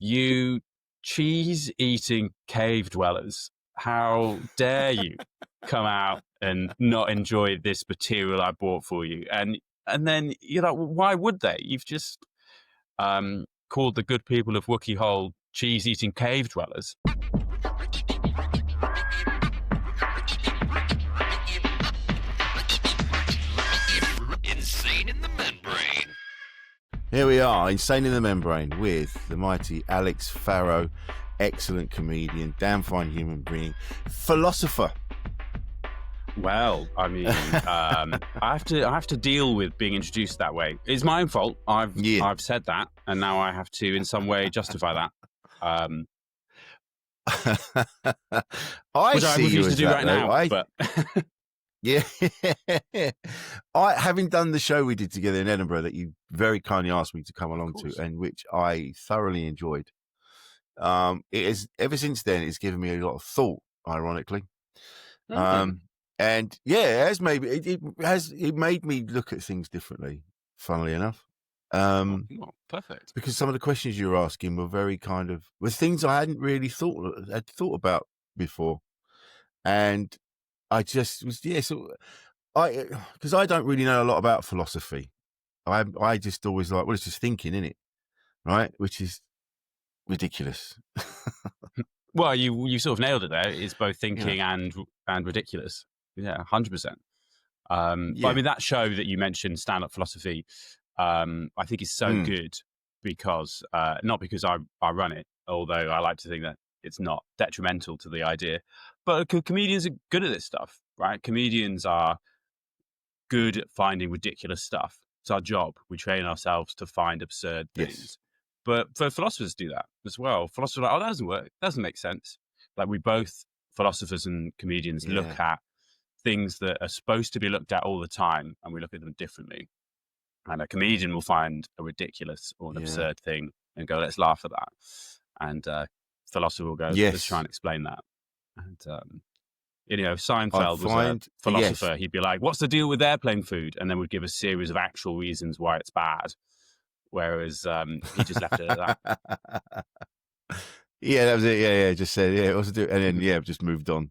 You cheese-eating cave dwellers, how dare you come out and not enjoy this material I bought for you? And then you're like, well, why would they? You've just called the good people of Wookie Hole cheese-eating cave dwellers. Insane in the membrane. Here we are, Insane in the Membrane, with the mighty Alex Farrow, excellent comedian, damn fine human being, philosopher. Well, I mean, I have to deal with being introduced that way. It's my own fault. I've said that, and now I have to, in some way, justify that. Which I refuse to do right now. But yeah, having done the show we did together in Edinburgh that you very kindly asked me to come along to, and which I thoroughly enjoyed. It is ever since then. It's given me a lot of thought, ironically. And yeah, it made me look at things differently. Funnily enough, perfect. Because some of the questions you were asking were very were things I hadn't really thought about before, and I just was because I don't really know a lot about philosophy. I just always like, well, it's just thinking, innit? Right, which is ridiculous. Well, you sort of nailed it there. It's both thinking and ridiculous. Yeah, 100%. But I mean, that show that you mentioned, Stand Up Philosophy, I think is so good because not because I run it, although I like to think that it's not detrimental to the idea. But comedians are good at this stuff, right? Comedians are good at finding ridiculous stuff. It's our job. We train ourselves to find absurd things. Yes. But for philosophers do that as well. Philosophers are like, oh, that doesn't work. That doesn't make sense. Like we both, philosophers and comedians, look at things that are supposed to be looked at all the time, and we look at them differently. And a comedian will find a ridiculous or an absurd thing and go, let's laugh at that. And philosopher will go, let's try and explain that. And if Seinfeld was a philosopher, he'd be like, what's the deal with airplane food? And then would give a series of actual reasons why it's bad. Whereas he just left it at that. Yeah, that was it. Yeah, just said, what's the deal? And then, just moved on.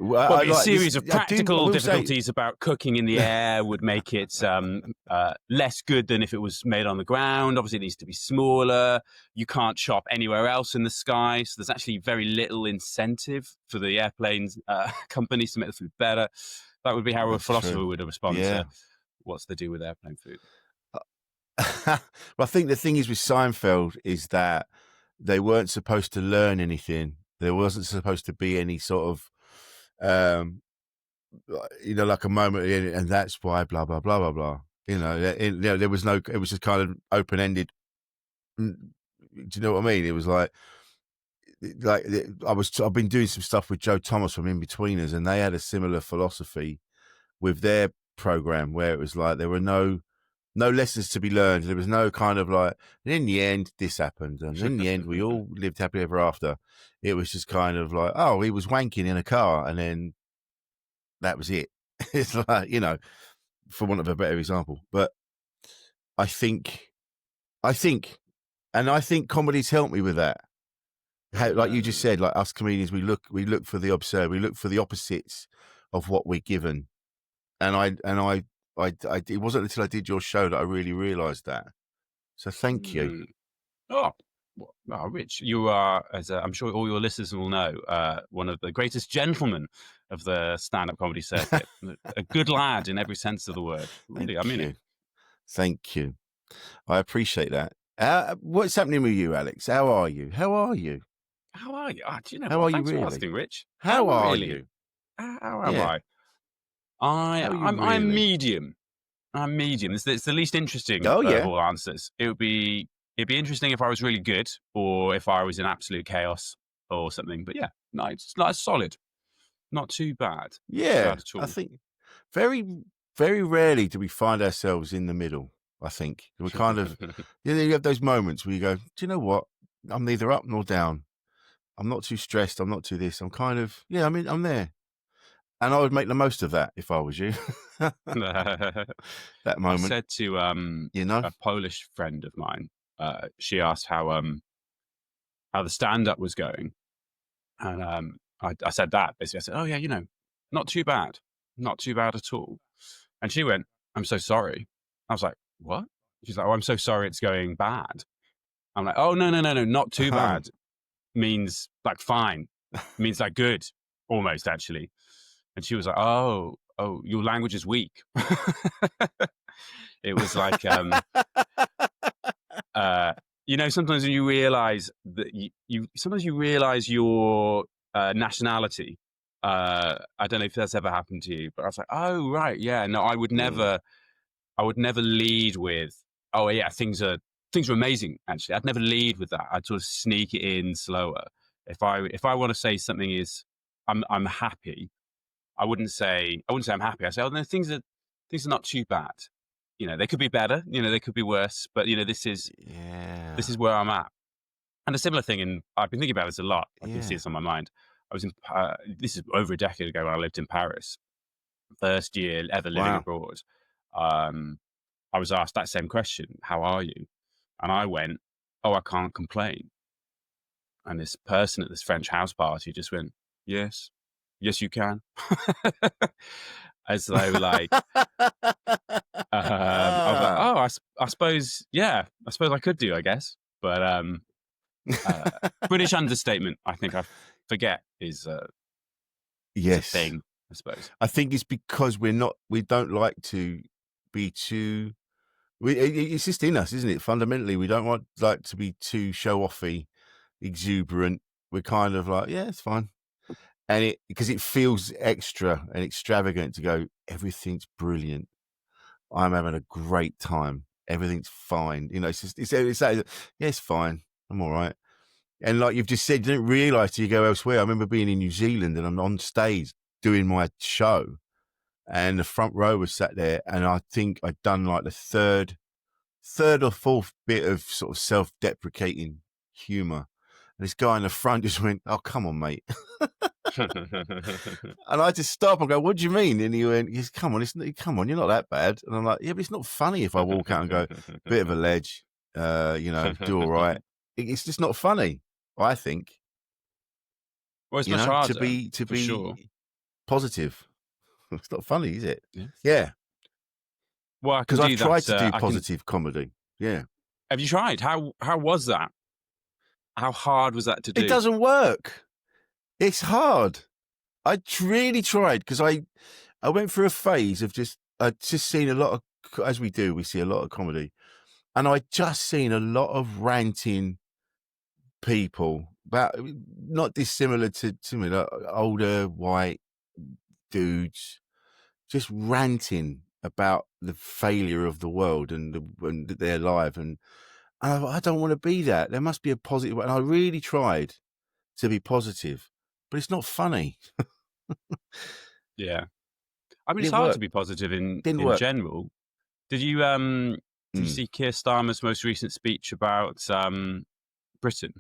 Well, a series of practical difficulties about cooking in the air would make it less good than if it was made on the ground. Obviously, it needs to be smaller. You can't shop anywhere else in the sky. So there's actually very little incentive for the airplanes companies to make the food better. That would be how a philosopher would respond to what's the deal with airplane food. Well, I think the thing is with Seinfeld is that they weren't supposed to learn anything. There wasn't supposed to be any sort of like a moment, and that's why blah blah blah blah blah. There was no. It was just kind of open ended. Do you know what I mean? It was like I've been doing some stuff with Joe Thomas from In-Betweeners, and they had a similar philosophy with their program where it was like there were no lessons to be learned. There was no kind of like, and in the end, this happened. And in the end, we all lived happily ever after. It was just kind of like, oh, he was wanking in a car. And then that was it. It's like, for want of a better example. But I think comedy's helped me with that. Like you just said, like us comedians, we look for the absurd. We look for the opposites of what we're given. And it wasn't until I did your show that I really realised that. So thank you. Oh, Rich, you are, as I'm sure all your listeners will know, one of the greatest gentlemen of the stand-up comedy circuit. A good lad in every sense of the word. Really, I mean it. Thank you. I appreciate that. What's happening with you, Alex? How are you? How are you? How are you really? For asking, Rich. How are you? How am I? I'm medium. I'm medium. It's the least interesting of all answers. It'd be interesting if I was really good, or if I was in absolute chaos or something. But it's solid. Not too bad. Yeah, not bad at all. I think very, very rarely do we find ourselves in the middle. I think we kind of you have those moments where you go, do you know what? I'm neither up nor down. I'm not too stressed. I'm not too this. I'm kind of I'm there. And I would make the most of that if I was you. That moment. I said to a Polish friend of mine, she asked how how the stand-up was going. And I said that, basically. I said, oh, yeah, not too bad. Not too bad at all. And she went, I'm so sorry. I was like, what? She's like, oh, I'm so sorry it's going bad. I'm like, oh, no, not too bad. Means like fine. Means like good, almost, actually. And she was like, oh, your language is weak. It was like, sometimes when you realize that sometimes you realize your nationality. I don't know if that's ever happened to you, but I was like, oh, right. Yeah, no, I would never lead with, oh, yeah, things are amazing, actually. I'd never lead with that. I'd sort of sneak it in slower. If I want to say something is, I'm happy, I wouldn't say I'm happy. I say, oh, no, things are not too bad. They could be better. They could be worse. But this is where I'm at. And a similar thing, and I've been thinking about this a lot. I can see this on my mind. I was in. This is over a decade ago when I lived in Paris. First year ever living abroad. I was asked that same question: "How are you?" And I went, "Oh, I can't complain." And this person at this French house party just went, "Yes, yes, you can." As though like, I was like, oh, I suppose, yeah, I suppose I could do, I guess. But British understatement, I think I forget is a thing, I suppose. I think it's because we don't like to be too. It's just in us, isn't it? Fundamentally, we don't like to be too show-offy, exuberant. We're kind of like, yeah, it's fine. And because it feels extra and extravagant to go, everything's brilliant. I'm having a great time. Everything's fine. It's fine. I'm all right. And like you've just said, you don't realise till you go elsewhere. I remember being in New Zealand and I'm on stage doing my show and the front row was sat there and I think I'd done like the third or fourth bit of sort of self-deprecating humour. And this guy in the front just went, oh, come on, mate. And I just stop and go, what do you mean? And he went, come on, you're not that bad. And I'm like, yeah, but it's not funny if I walk out and go, bit of a ledge, do all right. It's just not funny, I think. Well, it's much harder to be sure. Positive. It's not funny, is it? Yeah. Well, because I've tried to do positive comedy. Yeah. Have you tried? How was that? How hard was that to do? It doesn't work. It's hard. I really tried because I went through a phase of I'd just seen a lot of, as we see a lot of comedy, and I'd just seen a lot of ranting people, about not dissimilar to me, like older white dudes, just ranting about the failure of the world and their life, and I don't want to be that. There must be a positive, and I really tried to be positive, but it's not funny. Yeah, I mean, it's hard to be positive in general. Did you see Keir Starmer's most recent speech about Britain?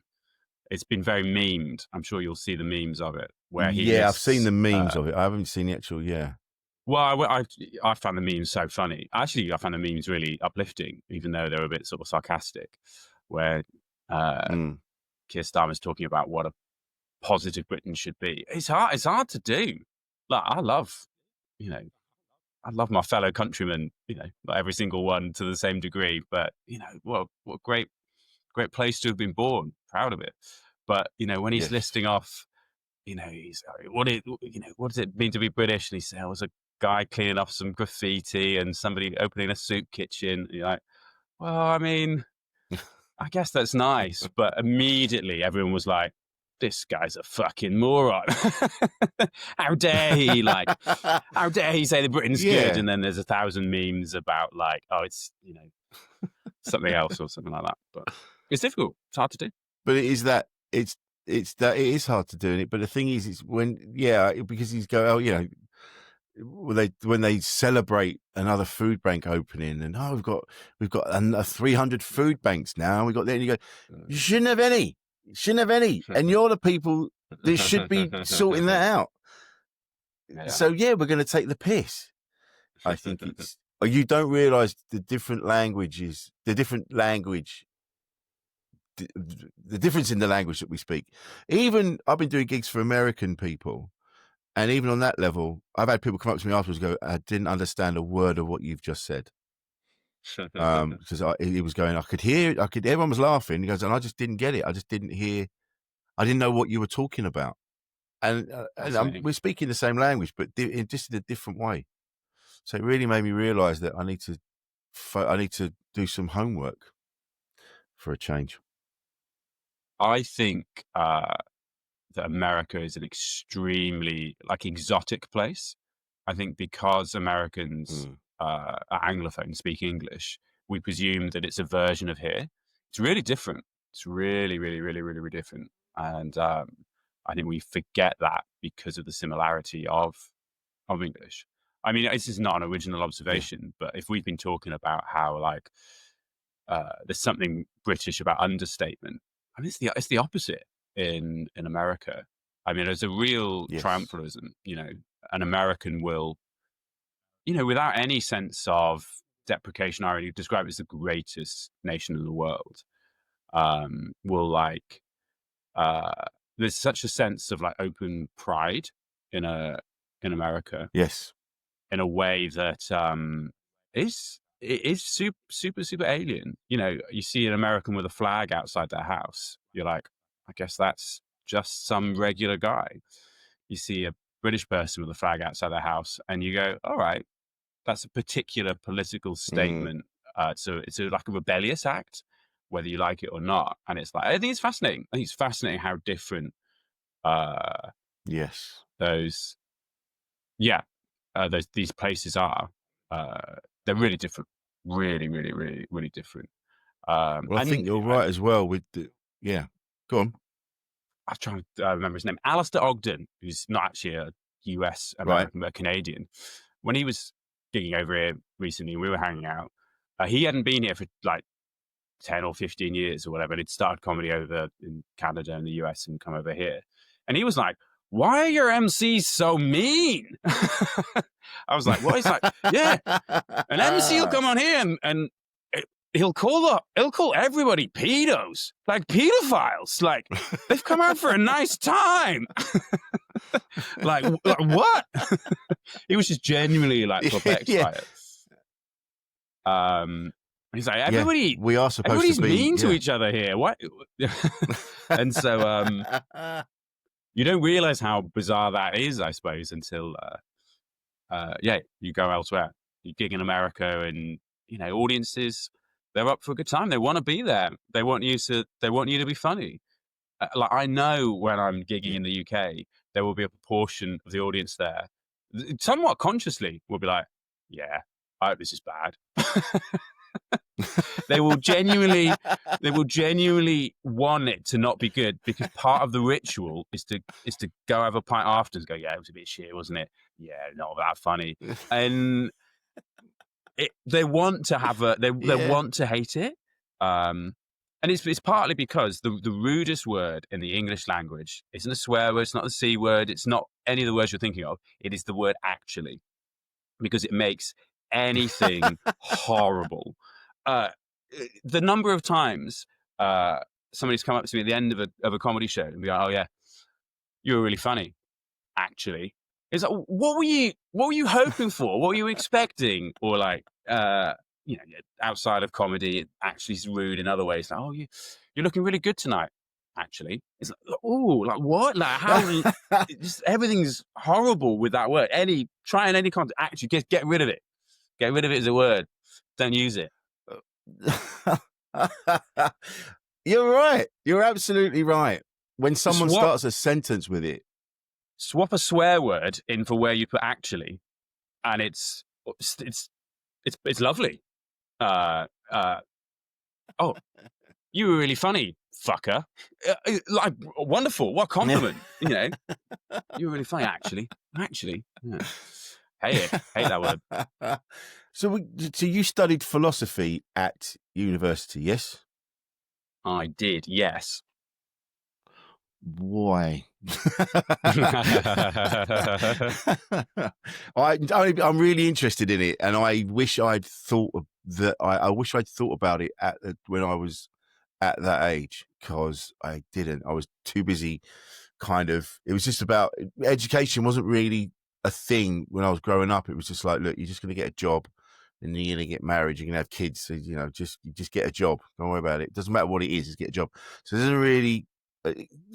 It's been very memed. I'm sure you'll see the memes of it. Where I've seen the memes of it. I haven't seen the actual. Yeah. Well, I found the memes so funny. Actually, I found the memes really uplifting, even though they're a bit sort of sarcastic. Where Keir Starmer's talking about what a positive Britain should be. It's hard to do. Like I love my fellow countrymen. Not every single one to the same degree, but what great place to have been born. Proud of it. But when he's listing off, he's what does it mean to be British? And he said, "I was a guy cleaning off some graffiti and somebody opening a soup kitchen." And you're like, well, I mean, I guess that's nice, but immediately everyone was like, "This guy's a fucking moron! How dare he? How dare he say the Britain's good?" And then there's 1,000 memes about like, "Oh, it's something else or something like that." But it's difficult. It's hard to do. But it is hard to do it. But the thing is, it's because he's going, when they celebrate another food bank opening, and we've got 300 food banks now. We got there, and you go, you shouldn't have any. And you're the people that should be sorting that out. Yeah. So we're going to take the piss. I think it's. You don't realise the different language the difference in the language that we speak. Even I've been doing gigs for American people, and even on that level, I've had people come up to me afterwards and go, "I didn't understand a word of what you've just said." Because he was going, everyone was laughing. He goes, and I just didn't get it. I just didn't hear. I didn't know what you were talking about. And we're speaking the same language, but just in a different way. So it really made me realize that I need to do some homework for a change. I think that America is an extremely exotic place. I think because Americans are Anglophone, speak English, we presume that it's a version of here. It's really different. It's really, really, really, really, really different. And I think we forget that because of the similarity of English. I mean, this is not an original observation, but if we've been talking about how there's something British about understatement, I mean, it's the opposite in America. I mean, there's a real triumphalism. An American will, without any sense of deprecation, I already describe it as the greatest nation in the world. There's such a sense of open pride in America. Yes. In a way that is super, super, super alien. You see an American with a flag outside their house, you're like, I guess that's just some regular guy. You see a British person with a flag outside their house, and you go, all right, that's a particular political statement. So it's a rebellious act, whether you like it or not. And it's I think it's fascinating. I think it's fascinating how different these places are. They're really different. Really, really, really, really different. I think you're right as well with go on. I'm trying to remember his name. Alistair Ogden, who's not actually a US American, but a Canadian. When he was gigging over here recently, we were hanging out. He hadn't been here for 10 or 15 years or whatever. And he'd started comedy over in Canada and the US and come over here. And he was like, why are your MCs so mean? I was like, what? He's like, yeah, an MC will come on here and he'll call everybody pedos, pedophiles. They've come out for a nice time. What? He was just genuinely perplexed by it. He's like, everybody, we are supposed everybody's to be mean to each other here. What? And so you don't realize how bizarre that is, I suppose, until you go elsewhere. You gig in America, and audiences, they're up for a good time. They want to be there. They want you to be funny. I know when I'm gigging in the UK, there will be a proportion of the audience there, somewhat consciously, will be like, yeah, I hope this is bad. They will genuinely want it to not be good, because part of the ritual is to go have a pint after and go, yeah, it was a bit shit, wasn't it? Yeah, not that funny. And they want to have they want to hate it. And it's partly because the rudest word in the English language isn't a swear word, it's not the C word, it's not any of the words you're thinking of. It is the word actually, because it makes anything horrible. The number of times somebody's come up to me at the end of a comedy show and be like, oh yeah, you were really funny, actually. It's like, what were you hoping for? What were you expecting? Or outside of comedy, it actually is rude in other ways. Like, oh, you're looking really good tonight, actually. It's like, oh, what? How? Everything's horrible with that word. Try in any context. Actually, get rid of it. Get rid of it as a word. Don't use it. You're right. You're absolutely right. When someone starts a sentence with it, swap a swear word in for where you put actually, and it's lovely. Oh, you were really funny, fucker. Wonderful. What a compliment. You were really funny, actually. Yeah. Hate that word. So you studied philosophy at university, yes? I did, yes. Why? I'm really interested in it, and I wish I'd thought that. I wish I'd thought about it when I was at that age because I didn't. I was too busy. It was just about education. Wasn't really a thing when I was growing up. It was just like, look, you're just going to get a job, and you're going to get married. You're going to have kids. So, just get a job. Don't worry about it. It doesn't matter what it is. Just get a job. So it doesn't really.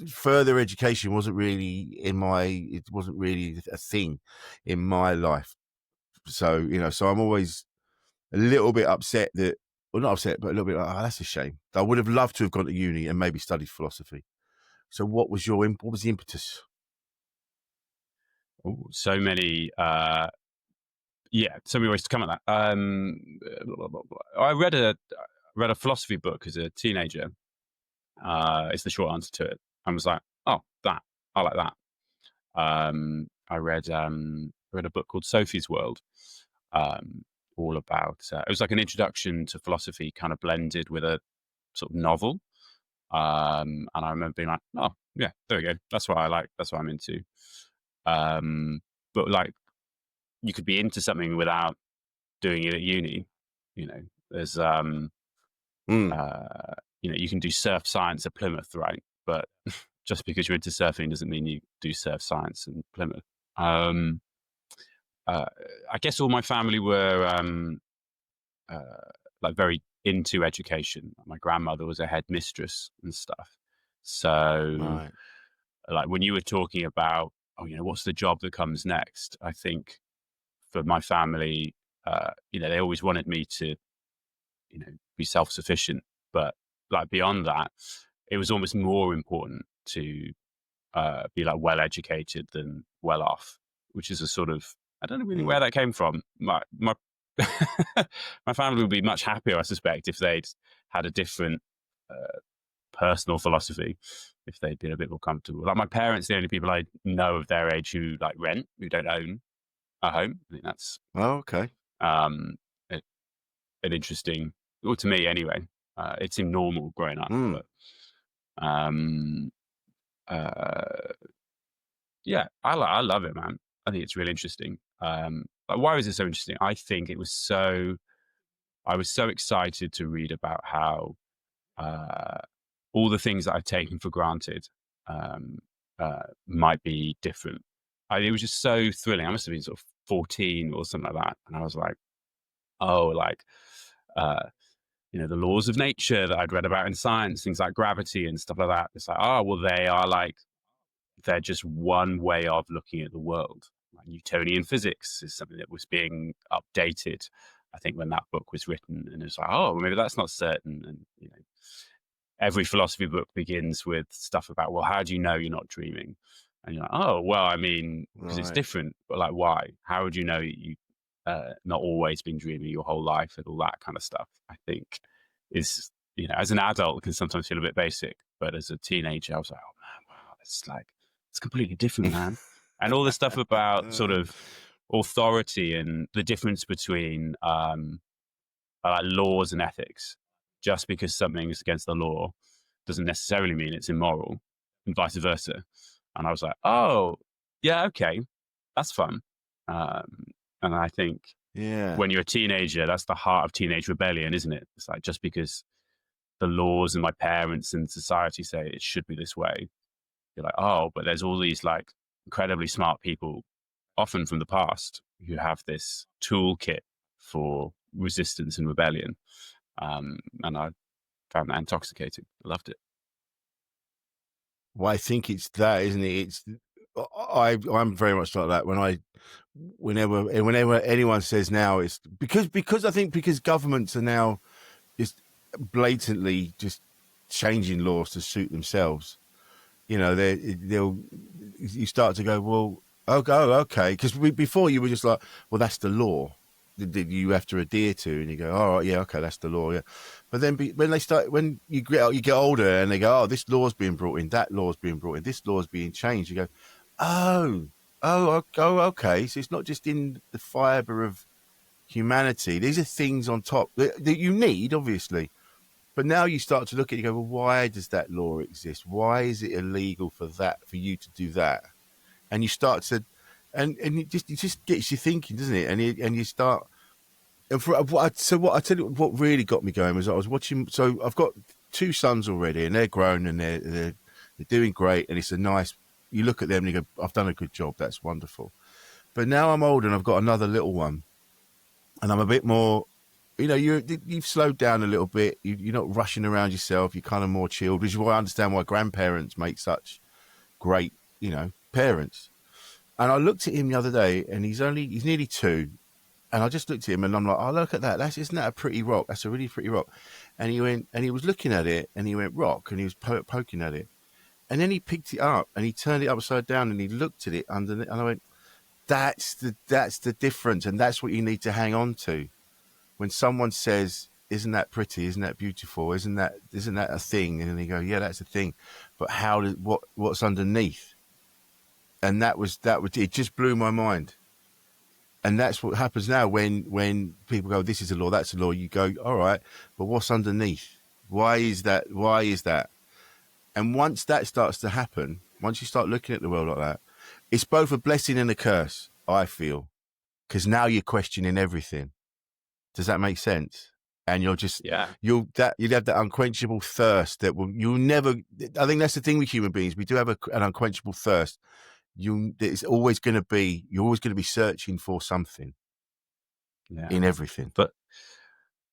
Further education wasn't really it wasn't really a thing in my life. So so I'm always a little bit upset that, well, not upset, but a little bit like, oh, that's a shame. I would have loved to have gone to uni and maybe studied philosophy. So what was the impetus? Oh, so many ways to come at that. I read a philosophy book as a teenager. It's the short answer to it. I was like, oh, I like that. I read a book called Sophie's World, all about. It was like an introduction to philosophy, kind of blended with a sort of novel. And I remember being like, oh yeah, there we go. That's what I like. That's what I'm into. But like, you could be into something without doing it at uni. There's you can do surf science at Plymouth, right? But just because you're into surfing doesn't mean you do surf science in Plymouth. I guess all my family were like very into education. My grandmother was a headmistress and stuff. So, Right. like when you were talking about, what's the job that comes next? I think for my family, they always wanted me to, be self-sufficient. But like beyond that, it was almost more important to be like well educated than well off, which is a sort of, I don't know really where that came from. My my family would be much happier, I suspect, if they'd had a different personal philosophy, if they'd been a bit more comfortable. Like my parents, the only people I know of their age who like rent, who don't own a home. I think that's okay. An interesting, well, to me anyway. It seemed normal growing up, but yeah, I love it, man. I think it's really interesting. Like, why was it so interesting? I think I was so excited to read about how all the things that I've taken for granted might be different. It was just so thrilling. I must have been sort of 14 or something like that, and I was like, oh, like the laws of nature that I'd read about in science, things like gravity and stuff like that. It's like, oh, well, they're just one way of looking at the world. Like Newtonian physics is something that was being updated, I think, when that book was written. And it's like, oh, well, maybe that's not certain. And, every philosophy book begins with stuff about, well, how do you know you're not dreaming? And you're like, oh, well, I mean, because it's different. But like, why? How would you know you not always been dreaming your whole life and all that kind of stuff? I think is, as an adult, can sometimes feel a bit basic. But as a teenager, I was like, oh, man, wow, it's completely different, man. And all this stuff about sort of authority and the difference between laws and ethics. Just because something is against the law doesn't necessarily mean it's immoral, and vice versa. And I was like, oh, yeah, okay, that's fun. And I think when you're a teenager, that's the heart of teenage rebellion, isn't it? It's like, just because the laws and my parents and society say it should be this way, you're like, oh, but there's all these like incredibly smart people, often from the past, who have this toolkit for resistance and rebellion. And I found that intoxicating. I loved it. Well, I think it's that, isn't it? I'm very much like that. Whenever anyone says now, it's because I think because governments are now just blatantly just changing laws to suit themselves. You start to go, well, okay, because before you were just like, well, that's the law that you have to adhere to, and you go, all right, yeah, okay, that's the law, yeah. But then when you get older, and they go, oh, this law's being brought in, that law's being brought in, this law's being changed. You go, oh, okay. So it's not just in the fibre of humanity. These are things on top that you need, obviously. But now you start to look at it, you go, well, why does that law exist? Why is it illegal for you to do that? And you start to, and it just gets you thinking, doesn't it? And you start, and what I tell you, what really got me going was I was watching. So I've got two sons already, and they're grown and they're doing great, and it's a nice. You look at them and you go, "I've done a good job. That's wonderful." But now I'm old and I've got another little one, and I'm a bit more. You know, you've slowed down a little bit. You're not rushing around yourself. You're kind of more chilled, which is why I understand why grandparents make such great, parents. And I looked at him the other day, and he's nearly 2. And I just looked at him and I'm like, oh, look at that. Isn't that a pretty rock? That's a really pretty rock. And he went, and he was looking at it and he went, rock. And he was poking at it. And then he picked it up and he turned it upside down and he looked at it underneath. And I went, that's the difference. And that's what you need to hang on to. When someone says, isn't that pretty? Isn't that beautiful? Isn't that a thing? And then you go, yeah, that's a thing. But what's underneath? And it just blew my mind. And that's what happens now when people go, this is a law, that's a law. You go, all right, but what's underneath? Why is that? And once that starts to happen, once you start looking at the world like that, it's both a blessing and a curse, I feel, because now you're questioning everything. Does that make sense? And you'll just, you'll have that unquenchable thirst you'll never, I think that's the thing with human beings. We do have an unquenchable thirst. You're always going to be searching for something in everything. But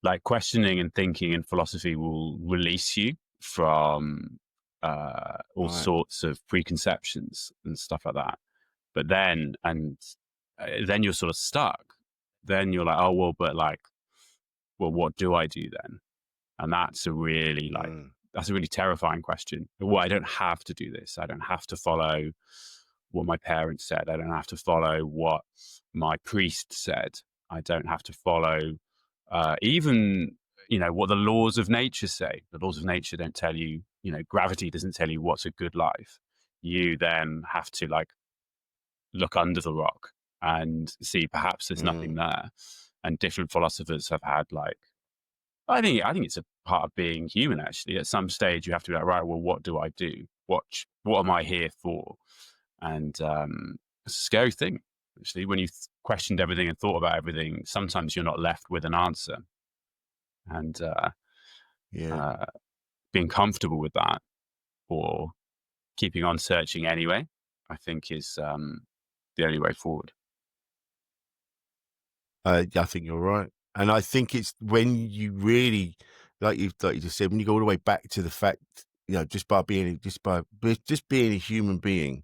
like questioning and thinking and philosophy will release you from all sorts of preconceptions and stuff like that. But then you're sort of stuck. Then you're like, oh, well, but what do I do then? And that's a really that's a really terrifying question. Well, I don't have to do this. I don't have to follow what my parents said. I don't have to follow what my priest said. I don't have to follow even, what the laws of nature say. The laws of nature don't tell you, gravity doesn't tell you what's a good life. You then have to look under the rock and see perhaps there's nothing there. And different philosophers have had I think it's a part of being human, actually. At some stage, you have to be like, right, well, what do I do? What am I here for? And it's a scary thing, actually. When you've questioned everything and thought about everything, sometimes you're not left with an answer. And being comfortable with that or keeping on searching anyway, I think is the only way forward. I think you're right. And I think it's when you really, like you just said, when you go all the way back to the fact, just being a human being,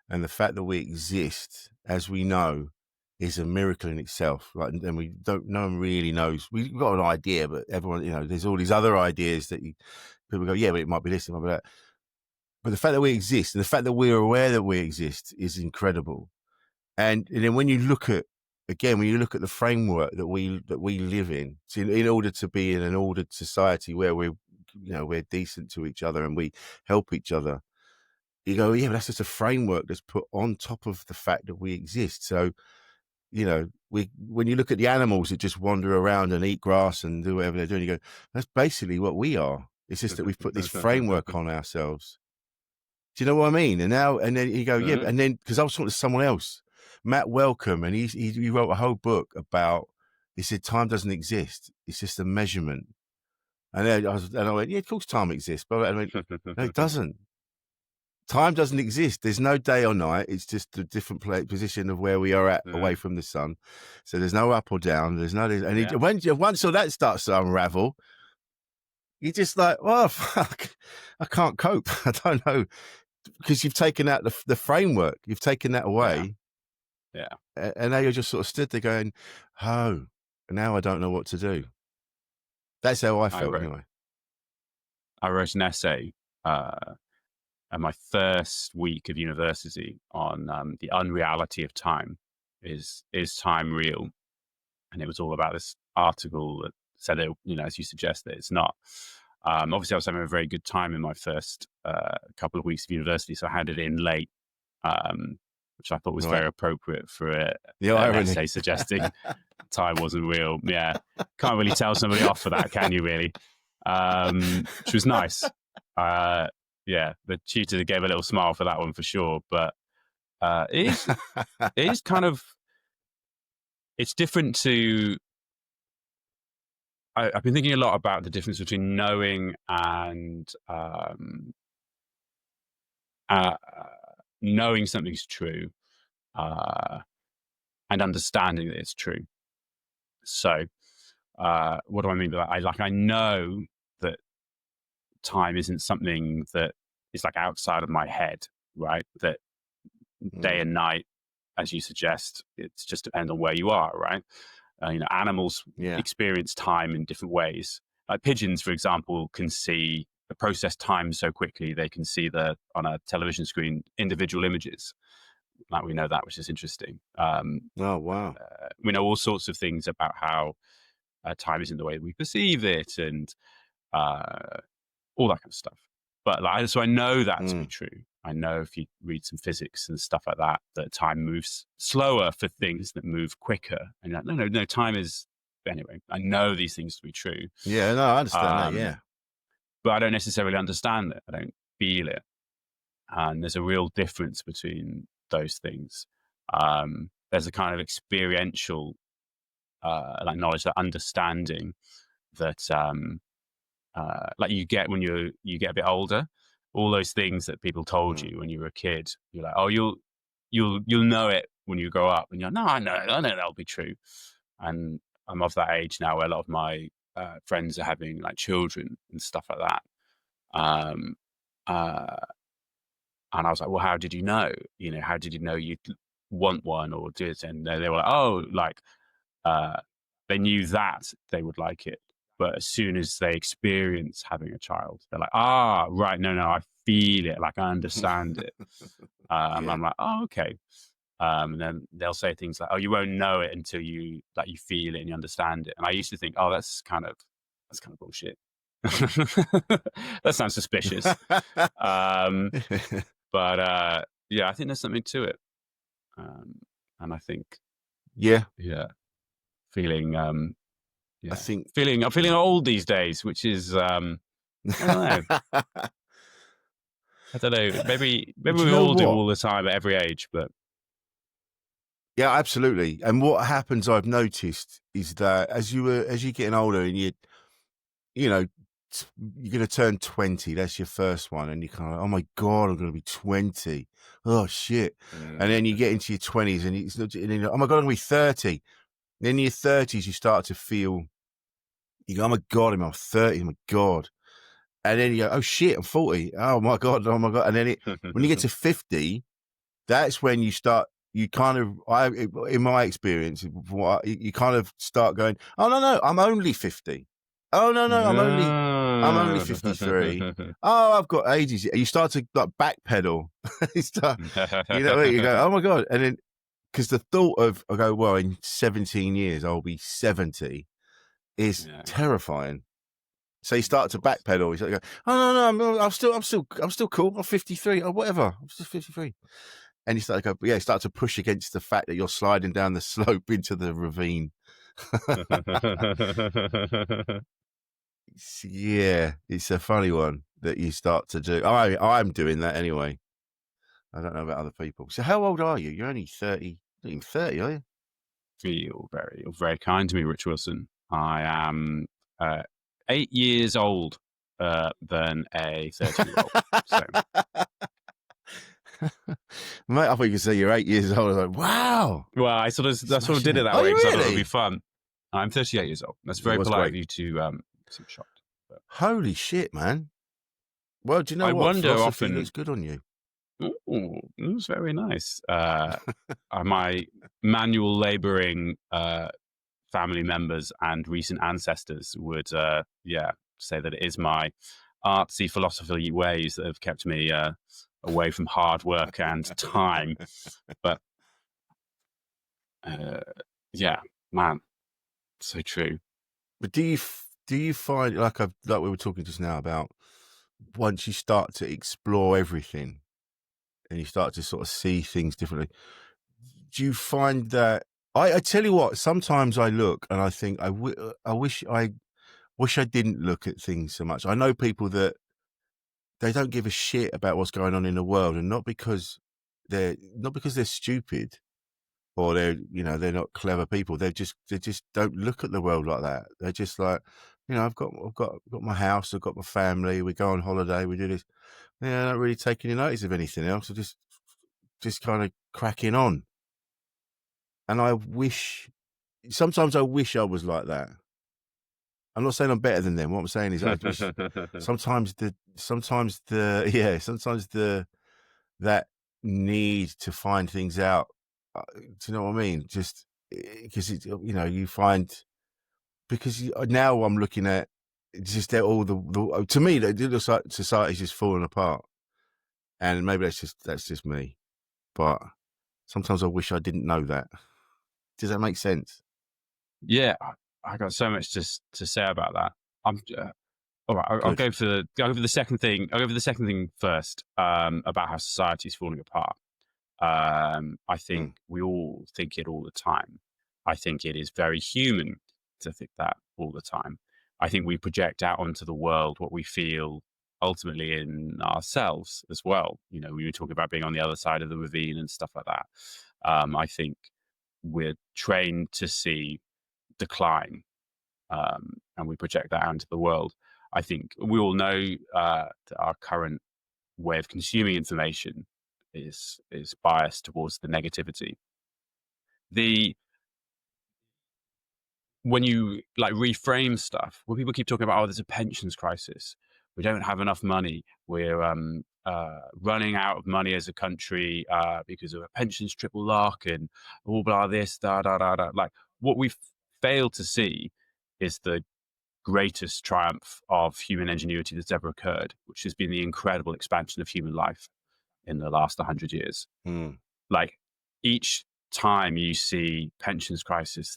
and the fact that we exist, as we know, is a miracle in itself. And no one really knows. We've got an idea, but everyone, there's all these other ideas that people go, yeah, but it might be this, it might be that. But the fact that we exist and the fact that we're aware that we exist is incredible. And then when you look at the framework that we live in, so in order to be in an ordered society where we're decent to each other and we help each other, you go, yeah, but that's just a framework that's put on top of the fact that we exist. So, when you look at the animals that just wander around and eat grass and do whatever they're doing, you go, that's basically what we are. It's just that we've put this framework on ourselves. Do you know what I mean? And then you go, yeah, and then because I was talking to someone else, Matt Welcome, and he wrote a whole book about. He said time doesn't exist; it's just a measurement. And then I went, yeah, of course time exists, but I went, no, it doesn't. Time doesn't exist. There's no day or night. It's just a different position of where we are at away from the sun. So there's no up or down. There's no. And once all that starts to unravel, you're just like, oh fuck, I can't cope. I don't know. Because you've taken out the framework, you've taken that away, and now you're just sort of stood there going, "Oh, now I don't know what to do." That's how I felt anyway. I wrote an essay at my first week of university on the unreality of time. Is time real? And it was all about this article that said, as you suggest, that it's not. Obviously, I was having a very good time in my first couple of weeks of university, so I had it in late, which I thought was very appropriate for an essay suggesting time wasn't real. Yeah, can't really tell somebody off for that, can you? Really, which was nice. The tutor gave a little smile for that one for sure. But it is kind of, it's different to I've been thinking a lot about the difference between knowing and uh, knowing something's true uh, and understanding that it's true. So, what do I mean by that? I know that time isn't something that is like outside of my head, right? That day and night, as you suggest, it's just depends on where you are, right? Animals experience time in different ways. Like pigeons, for example, can see process time so quickly they can see on a television screen individual images. Like we know that, which is interesting. Oh wow! We know all sorts of things about how time is in the way we perceive it, and all that kind of stuff. But so I know that to be true. I know if you read some physics and stuff like that, that time moves slower for things that move quicker. And you're like, no, time is anyway. I know these things to be true. Yeah, no, I understand that. Yeah, but I don't necessarily understand it. I don't feel it, and there's a real difference between those things. There's a kind of experiential, like knowledge, that understanding that. Like you get when you get a bit older, all those things that people told you when you were a kid, you're like, oh, you'll know it when you grow up, and you're like, no, I know that'll be true. And I'm of that age now where a lot of my friends are having like children and stuff like that. Uh, and I was like, well, how did you know? How did you know you'd want one or do it? And they were like, oh, like they knew that they would like it. But as soon as they experience having a child, they're like, right, no, I feel it, like I understand it. I'm like, oh, okay. And then they'll say things like, oh, you won't know it until you feel it and you understand it. And I used to think, oh, that's kind of bullshit. That sounds suspicious. But yeah, I think there's something to it. And I think, yeah, feeling I think I'm feeling old these days, which is I don't know. I don't know. Maybe we all do all the time at every age, but yeah, absolutely. And what happens, I've noticed, is that as you're getting older and you're going to turn 20, that's your first one, and you're kind of like, oh my god, I'm going to be 20. Oh shit. And then you get into your 20s and you're like, oh my god, I'm going to be 30. Then in your 30s, you start to feel, you go, oh my god, I'm 30, oh my god. And then you go, oh shit, I'm 40. Oh my god. And then when you get to 50, that's when you start, you kind of, in my experience, you kind of start going, oh no, I'm only 50. Oh no, I'm only 53. Oh, I've got ages. You start to like backpedal. You go, oh my god. And then, because the thought of, I go, well, in 17 years, I'll be 70 is terrifying. So you start to backpedal. You start to go, oh no, I'm still cool. I'm 53 or whatever. I'm just 53. And you start to go, start to push against the fact that you're sliding down the slope into the ravine. It's a funny one that you start to do. I'm doing that anyway. I don't know about other people. So how old are you? You're only 30. Not even 30, are you? You're very kind to me, Rich Wilson. I am 8 years old than a 30-year-old. So. Mate, I thought you could say you're 8 years old. I was like, wow. Well, I sort of did it that way because I thought it would be fun. I'm 38 years old. That's very polite of you to seem shocked. But. Holy shit, man. Well, do you know what? I wonder philosophy often looks good on you. Ooh, it was very nice. My manual laboring family members and recent ancestors would, say that it is my artsy philosophy ways that have kept me away from hard work and time. But man, so true. But do you find, like we were talking just now about, once you start to explore everything and you start to sort of see things differently, do you find that I tell you what, sometimes I look and I think I wish I didn't look at things so much. I know people that they don't give a shit about what's going on in the world, and not because they're stupid, or they're not clever people. They just don't look at the world like that. They're just like, I've got my house, I've got my family, we go on holiday, we do this. Yeah, I don't really take any notice of anything else. I just kind of cracking on. And sometimes I wish I was like that. I'm not saying I'm better than them. What I'm saying is sometimes that need to find things out. Do you know what I mean? Just because you find, because now I'm looking at just that all the to me the society's just falling apart, and maybe that's just me, but sometimes I wish I didn't know that. Does that make sense? Yeah, I got so much to say about that. I'm all right. I'll go for the second thing. I'll go for the second thing first. About how society's falling apart. I think we all think it all the time. I think it is very human to think that all the time. I think we project out onto the world what we feel ultimately in ourselves as well. We were talking about being on the other side of the ravine and stuff like that. I think we're trained to see decline, and we project that out into the world. I think we all know that our current way of consuming information is biased towards the negativity. When you reframe stuff, when people keep talking about, there's a pensions crisis, we don't have enough money, we're running out of money as a country because of a pensions triple lock and all blah this da da da da. What we've failed to see is the greatest triumph of human ingenuity that's ever occurred, which has been the incredible expansion of human life in the last 100 years. Each time you see pensions crisis,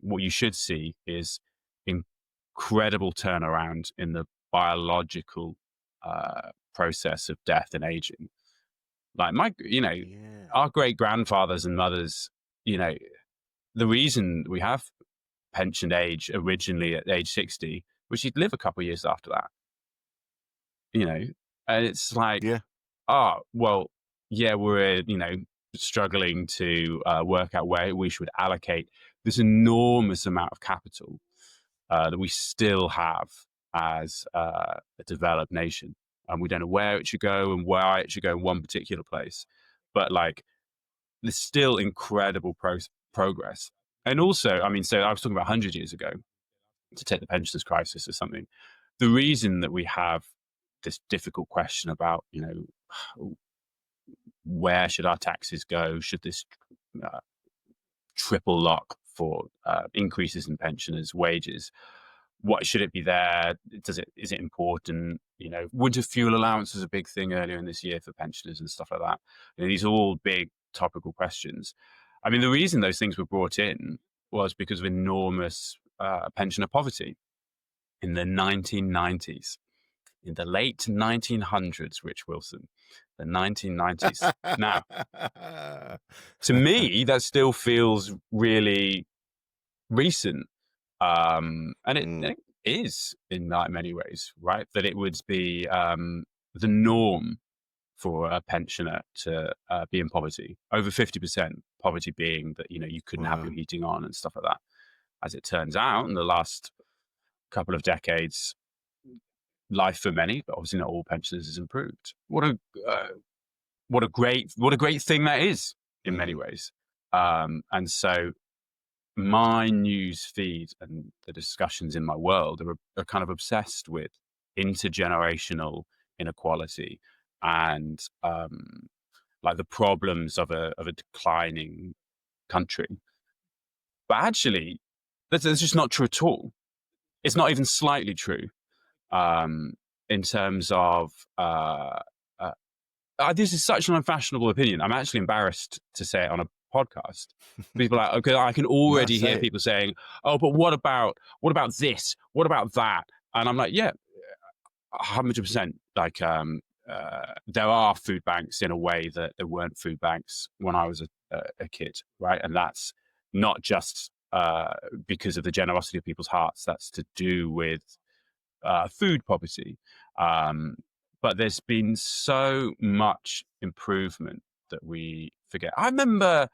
what you should see is incredible turnaround in the biological process of death and aging. Our great grandfathers and mothers, the reason we have pension age originally at age 60 was you'd live a couple of years after that. And it's we're struggling to work out where we should allocate this enormous amount of capital that we still have as a developed nation, and we don't know where it should go and why it should go in one particular place. But there's still incredible progress. And also, so I was talking about 100 years ago, to take the pensions crisis or something. The reason that we have this difficult question about, where should our taxes go? Should this triple lock for increases in pensioners' wages? What should it be there? Is it important? Winter fuel allowance was a big thing earlier in this year for pensioners and stuff like that. These are all big topical questions. The reason those things were brought in was because of enormous pensioner poverty in the 1990s. In the late 1900s, Rich Wilson, the 1990s. Now, to me, that still feels really recent. And it is in many ways, right? That it would be the norm for a pensioner to be in poverty, over 50% poverty being that, you couldn't have your heating on and stuff like that. As it turns out, in the last couple of decades, life for many, but obviously not all pensioners, has improved. What a great thing that is in many ways. And so my news feed and the discussions in my world are kind of obsessed with intergenerational inequality and the problems of a declining country. But actually, that's just not true at all. It's not even slightly true. In terms of this is such an unfashionable opinion. I'm actually embarrassed to say it on a podcast. People are okay. I can already hear people saying, "Oh, but what about this? What about that?" And I'm like, "Yeah, 100%." There are food banks in a way that there weren't food banks when I was a kid, right? And that's not just because of the generosity of people's hearts. That's to do with food poverty. But there's been so much improvement that we forget. I remember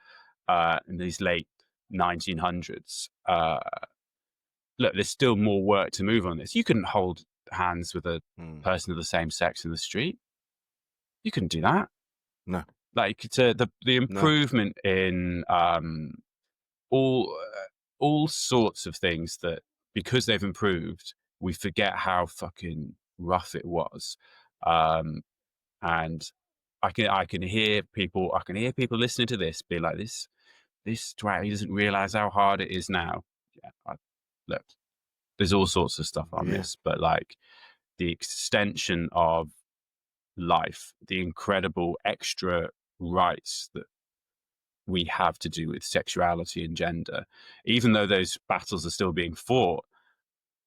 in these late 1900s. Look, there's still more work to move on this. You couldn't hold hands with a person of the same sex in the street. You couldn't do that. No. Like the improvement in all sorts of things that, because they've improved, we forget how fucking rough it was. And I can hear people listening to this be like, this twat, he doesn't realize how hard it is now. Yeah, look, there's all sorts of stuff on this, but like the extension of life, the incredible extra rights that we have to do with sexuality and gender, even though those battles are still being fought.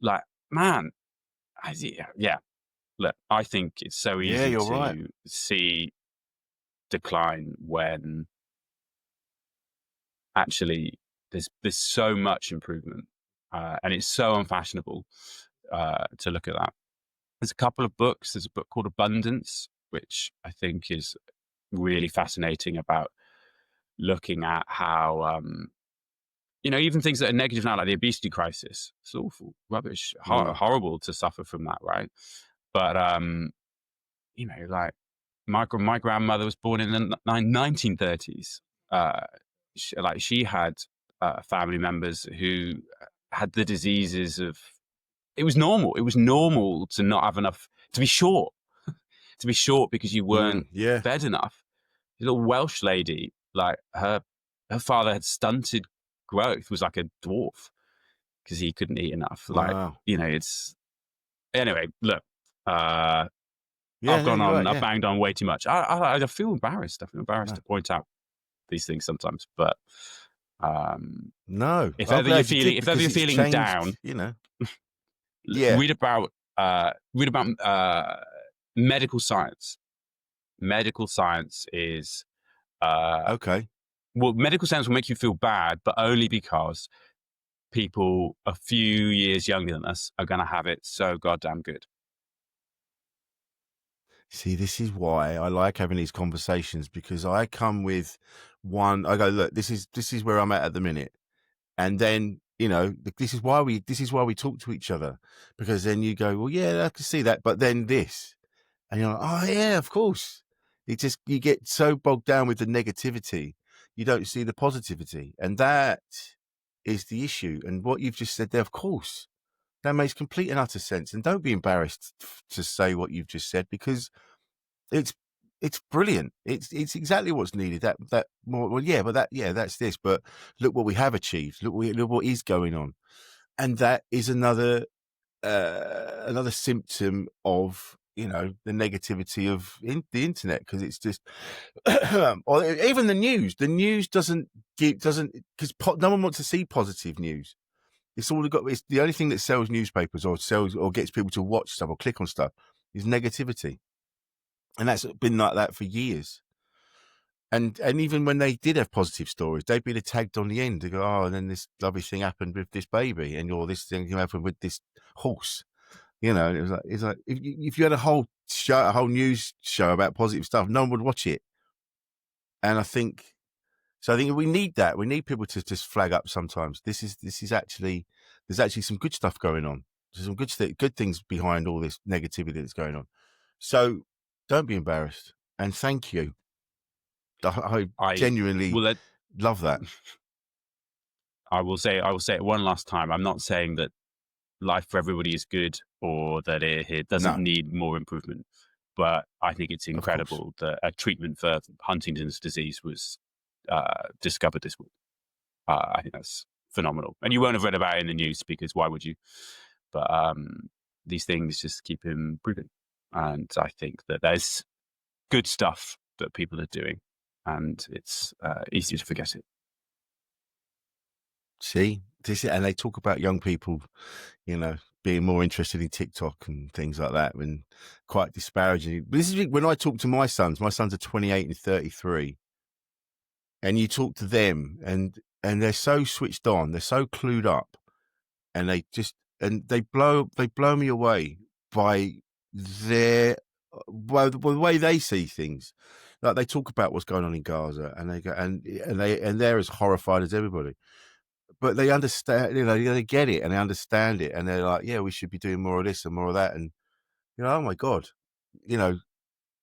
Like, man, look, I think it's so easy to see decline when actually there's so much improvement, and it's so unfashionable to look at that. There's a couple of books. There's a book called Abundance, which I think is really fascinating about looking at how even things that are negative now, like the obesity crisis. It's awful, rubbish, horrible to suffer from that, right? But like my grandmother was born in the 1930s. She had family members who had the diseases of. It was normal. It was normal to not have enough, to be short, because you weren't fed enough. A little Welsh lady, like her father had stunted growth, was like a dwarf because he couldn't eat enough. Wow. It's anyway. Look, I've gone on. I've banged on way too much. I feel embarrassed. I feel embarrassed to point out these things sometimes, but no. If ever you're feeling down, read about medical science. Medical science is okay. Well, medical science will make you feel bad, but only because people a few years younger than us are going to have it so goddamn good. See, this is why I like having these conversations, because I come with I go, look, this is where I'm at the minute. And then, this is why we talk to each other, because then you go, well, yeah, I can see that. But then this, and you're like, oh yeah, of course. You get so bogged down with the negativity, you don't see the positivity. And that is the issue. And what you've just said there, of course, that makes complete and utter sense. And don't be embarrassed to say what you've just said, because it's brilliant. It's exactly what's needed. That more. Well, yeah, but that's this. But look what we have achieved. Look what is going on, and that is another symptom of the negativity of the internet, because it's just or even the news. The news doesn't because no one wants to see positive news. It's the only thing that sells newspapers or gets people to watch stuff or click on stuff is negativity. And that's been like that for years. And even when they did have positive stories, they'd be tagged on the end. They go, oh, and then this lovely thing happened with this baby, or this thing happened with this horse. And it's like if you had a whole news show about positive stuff, no one would watch it. And I think we need that. We need people to just flag up sometimes. This is actually, there's actually some good stuff going on. There's some good things behind all this negativity that's going on. So don't be embarrassed, and thank you. I genuinely love that. I will say it one last time. I'm not saying that life for everybody is good or that it doesn't need more improvement, but I think it's incredible that a treatment for Huntington's disease was discovered this week. I think that's phenomenal. And you won't have read about it in the news, because why would you? But these things just keep improving. And I think that there's good stuff that people are doing, and it's easy to forget it. See, and they talk about young people, being more interested in TikTok and things like that, when quite disparaging. But this is when I talk to my sons. My sons are 28 and 33, and you talk to them, and they're so switched on, they're so clued up, and they blow me away by the way they see things. Like they talk about what's going on in Gaza, and they go and they're as horrified as everybody. But they understand, they get it and they understand it, and they're like, yeah, we should be doing more of this and more of that, and oh my god,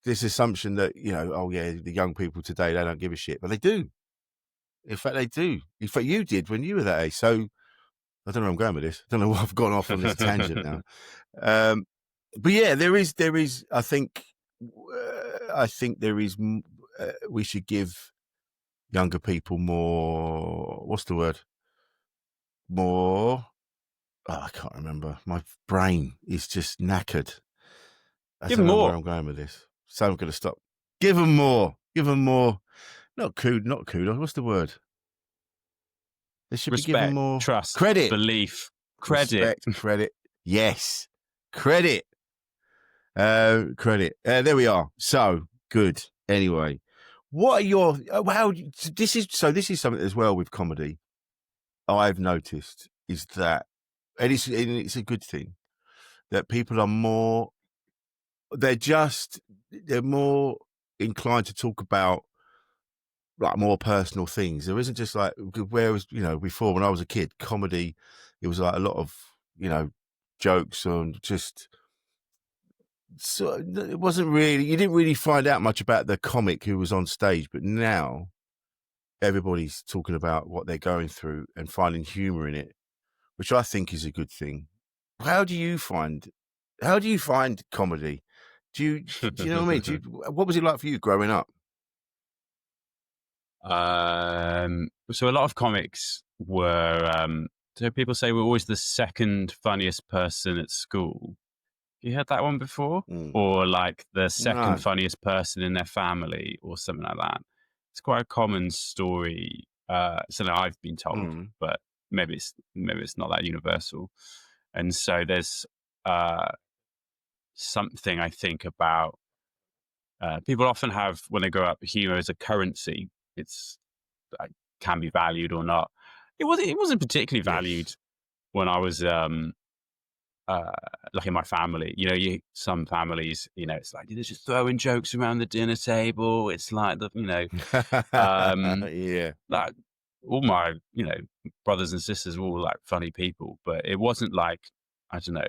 this assumption that oh yeah, the young people today, they don't give a shit, but they do. In fact, they do. In fact, you did when you were that age. So I don't know where I'm going with this. I don't know why I've gone off on this tangent now. But yeah, there is. I think there is. We should give younger people more. What's the word? More. Oh, I can't remember. My brain is just knackered. I Give don't them know more. where I'm going with this. So I'm going to stop. Give them more. Give them more. Not kudos. What's the word? They should be given Respect, more trust, credit, belief, credit. respect, credit. Yes, credit. Credit. There we are. So good. Anyway, what are your? This is something as well with comedy. I've noticed is that, and it's a good thing that people are more. They're more inclined to talk about like more personal things. There isn't just like, whereas before when I was a kid, comedy, it was like a lot of jokes and just. So it wasn't really, you didn't really find out much about the comic who was on stage, but now everybody's talking about what they're going through and finding humor in it, which I think is a good thing. How do you find comedy? Do you know what I mean? What was it like for you growing up? So a lot of comics were, so people say we're always the second funniest person at school. You heard that one before? Or like the second funniest person in their family or something like that. It's quite a common story. Something I've been told, but maybe it's not that universal. And so there's something I think about. People often have, when they grow up, humor as a currency. It's can be valued or not. It wasn't particularly valued when I was like in my family. Some families, it's like they're just throwing jokes around the dinner table. It's like yeah, like all my brothers and sisters were all like funny people, but it wasn't like I don't know.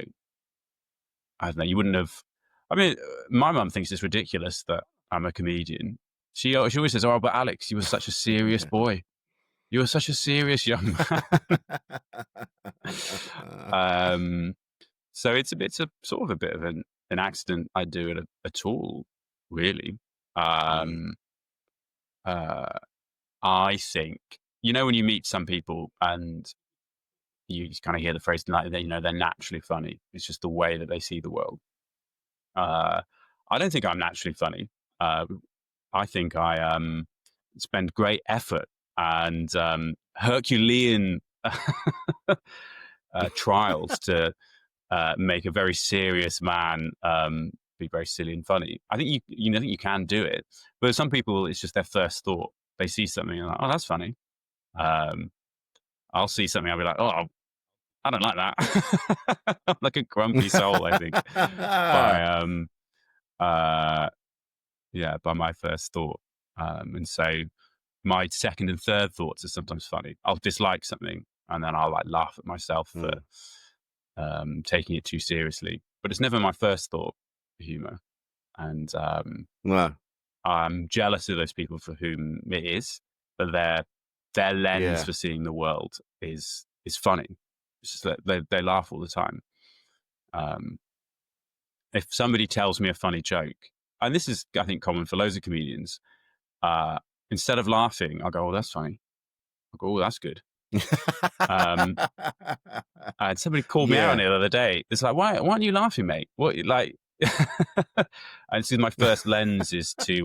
You wouldn't have. I mean, my mum thinks it's ridiculous that I'm a comedian. She always says, "Oh, but Alex, you were such a serious boy. You were such a serious young man." So it's a sort of a bit of an accident I do it at all, really. I think when you meet some people and you just kind of hear the phrase like they're naturally funny. It's just the way that they see the world. I don't think I'm naturally funny. I think I spend great effort and Herculean trials to make a very serious man be very silly and funny. I think you can do it, but some people it's just their first thought. They see something and like, oh, that's funny. I'll see something, I'll be like, oh, I don't like that. I'm like a grumpy soul, I think. By my first thought. And so my second and third thoughts are sometimes funny. I'll dislike something and then I'll like laugh at myself for taking it too seriously. But it's never my first thought for humor. And I'm jealous of those people for whom it is, but their lens for seeing the world is funny. It's just that they laugh all the time. If somebody tells me a funny joke, and this is, I think, common for loads of comedians, instead of laughing, I'll go, oh, that's funny. I'll go, oh, that's good. And somebody called me out on it the other day. It's like, why aren't you laughing, mate? What, like, and so my first lens is to be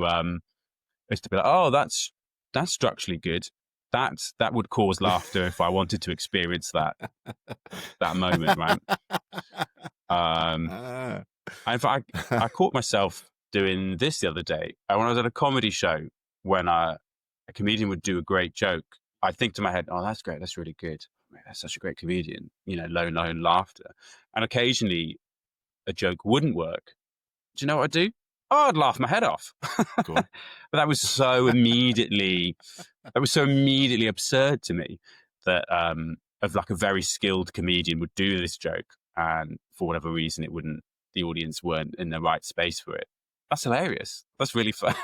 like, oh, that's structurally good. That would cause laughter if I wanted to experience that moment, right? In fact, I caught myself doing this the other day when I was at a comedy show. When a comedian would do a great joke, I'd think to my head, "Oh, that's great. That's really good. That's such a great comedian." Low laughter, and occasionally a joke wouldn't work. Do you know what I do? oh, I'd laugh my head off. Cool. But that was so immediately absurd to me that of like a very skilled comedian would do this joke, and for whatever reason the audience weren't in the right space for it. That's hilarious. That's really fun.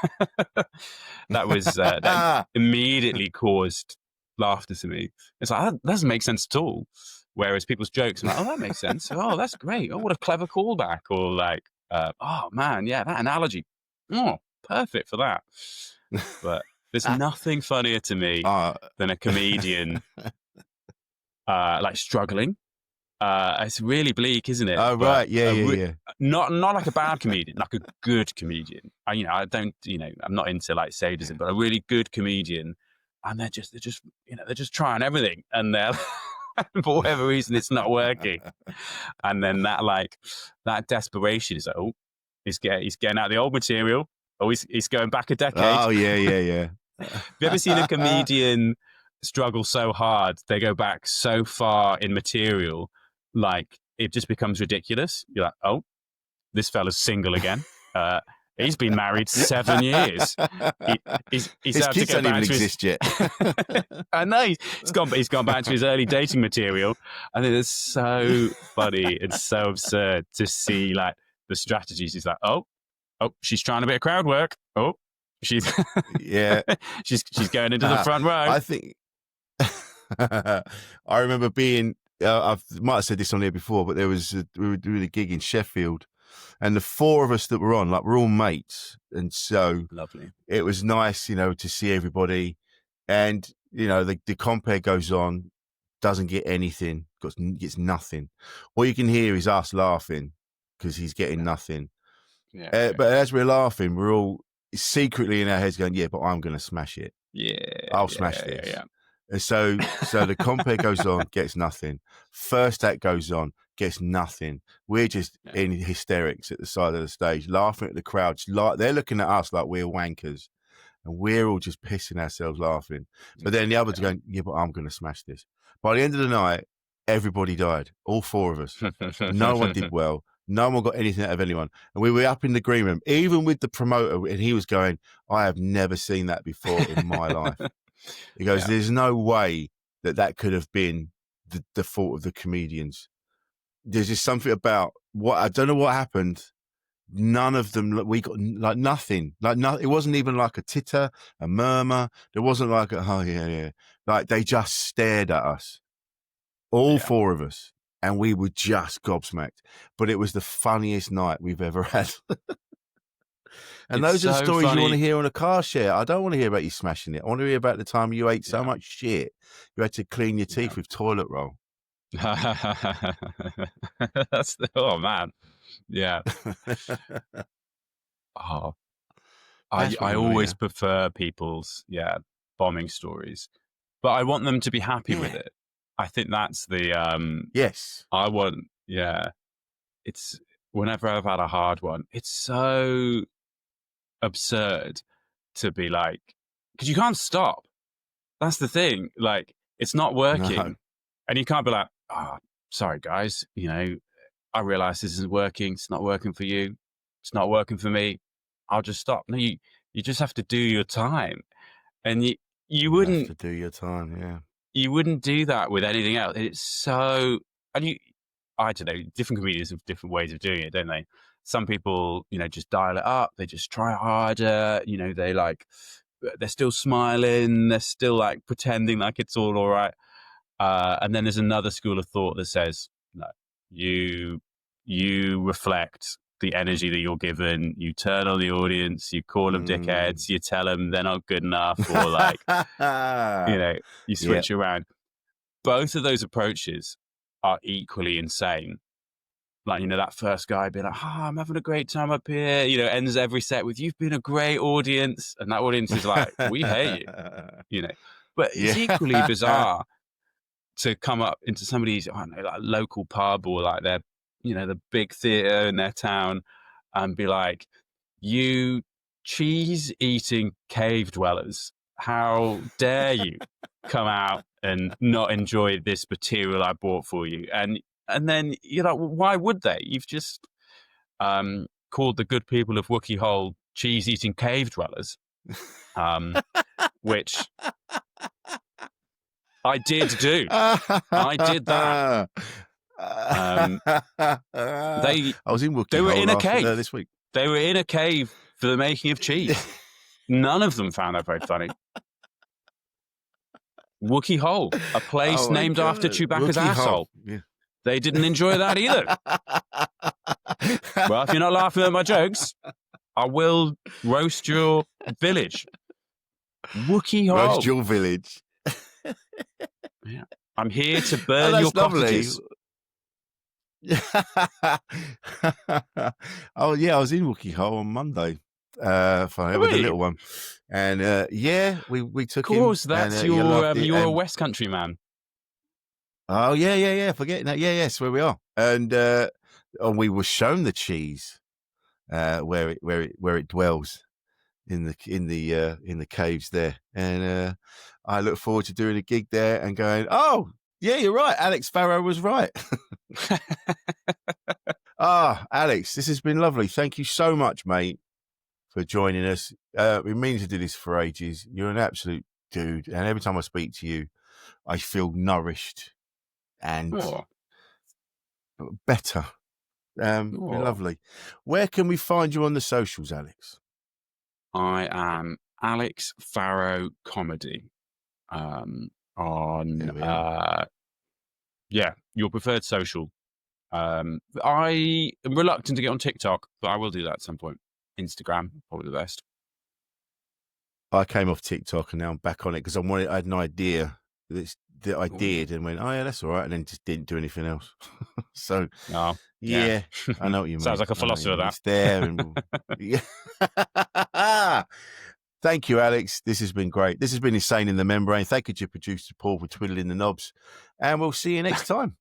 That immediately caused laughter to me. It's like, that doesn't make sense at all. Whereas people's jokes, I'm like, oh, that makes sense. Oh, that's great. Oh, what a clever callback. Or like, oh man, yeah, that analogy. Oh, perfect for that. But there's nothing funnier to me than a comedian like struggling. It's really bleak, isn't it? Oh, right. Yeah. Not like a bad comedian, like a good comedian. I don't, I'm not into like sadism, but a really good comedian, and they're just trying everything, and they're for whatever reason it's not working, and then that desperation is like, oh, he's getting out the old material. Oh, he's going back a decade. Oh, yeah. Have you ever seen a comedian struggle so hard they go back so far in material, like it just becomes ridiculous? You're like, oh, this fella's single again. He's been married 7 years. He's his kids don't even exist yet. I know. He's gone back to his early dating material, and it's so funny. It's so absurd to see like the strategies. He's like, oh, she's trying a bit of crowd work. Oh, she's she's going into the front row. I think I remember being. I might have said this on here before, but we were doing a gig in Sheffield. And the four of us that were on, like, we're all mates. And so lovely. It was nice, to see everybody. And, the compere goes on, doesn't get anything, gets nothing. All you can hear is us laughing because he's getting nothing. Yeah, but as we're laughing, we're all secretly in our heads going, yeah, but I'm going to smash it. Yeah. I'll smash this. Yeah. And so the compere goes on, gets nothing. First act goes on, gets nothing. We're just in hysterics at the side of the stage, laughing at the crowd. They're looking at us like we're wankers, and we're all just pissing ourselves laughing. But then the others are going, yeah, but I'm going to smash this. By the end of the night, everybody died, all four of us. No one did well. No one got anything out of anyone. And we were up in the green room, even with the promoter, and he was going, I have never seen that before in my life. He goes, there's no way that could have been the fault of the comedians. There's just something about I don't know what happened. None of them, we got like nothing. It wasn't even like a titter, a murmur. There wasn't like oh yeah. Like they just stared at us, all four of us, and we were just gobsmacked. But it was the funniest night we've ever had. And those are the stories you want to hear on a car share. I don't want to hear about you smashing it. I want to hear about the time you ate so much shit you had to clean your teeth with toilet roll. Oh man, yeah. I always prefer people's bombing stories, but I want them to be happy with it. I think that's the yes. I want it's whenever I've had a hard one, it's so absurd to be like, because you can't stop. That's the thing. Like, it's not working, and you can't be like, oh, sorry guys, I realize this isn't working. It's not working for you. It's not working for me. I'll just stop. No, you just have to do your time, and you wouldn't have to do your time. Yeah, you wouldn't do that with anything else. It's so, and I don't know. Different comedians have different ways of doing it, don't they? Some people, just dial it up. They just try harder. They're still smiling. They're still like pretending like it's all right. And then there's another school of thought that says, no, you reflect the energy that you're given. You turn on the audience. You call them dickheads. You tell them they're not good enough, or like, you switch around. Both of those approaches are equally insane. Like, that first guy being like, I'm having a great time up here, ends every set with, you've been a great audience. And that audience is like, we hate you, But it's equally bizarre to come up into somebody's, I don't know, like local pub or like their, the big theatre in their town and be like, you cheese-eating cave dwellers, how dare you come out and not enjoy this material I bought for you? And then you're like, well, why would they? You've just called the good people of Wookie Hole cheese-eating cave dwellers, which I did do. I did that. I was in Wookie Hole in a cave this week. They were in a cave for the making of cheese. None of them found that very funny. Wookie Hole, a place named after Chewbacca's asshole. Yeah. They didn't enjoy that either. Well, if you're not laughing at my jokes, I will roast your village. Wookie Hole. Roast your village. Yeah. I'm here to burn your cottages. Oh yeah, I was in Wookie Hole on Monday with the little one, and we took him. Of course, that's you're a West Country man. Oh yeah. Forgetting that. Yes, where we are, and we were shown the cheese where it dwells in the caves there, and I look forward to doing a gig there and going, oh yeah, you're right, Alex Farrow was right. Alex, this has been lovely. Thank you so much, mate, for joining us. We mean to do this for ages. You're an absolute dude, and every time I speak to you, I feel nourished and better. Lovely. Where can we find you on the socials, Alex? I am Alex Farrow Comedy on your preferred social. I am reluctant to get on TikTok, but I will do that at some point. Instagram, probably the best. I came off TikTok and now I'm back on it because I had an idea that I did and went, oh yeah, that's all right, and then just didn't do anything else. So yeah, I know what you mean. Sounds like a philosopher. That it's there. And thank you, Alex. This has been great. This has been Insane in the Membrane. Thank you to your producer Paul for twiddling the knobs, and we'll see you next time.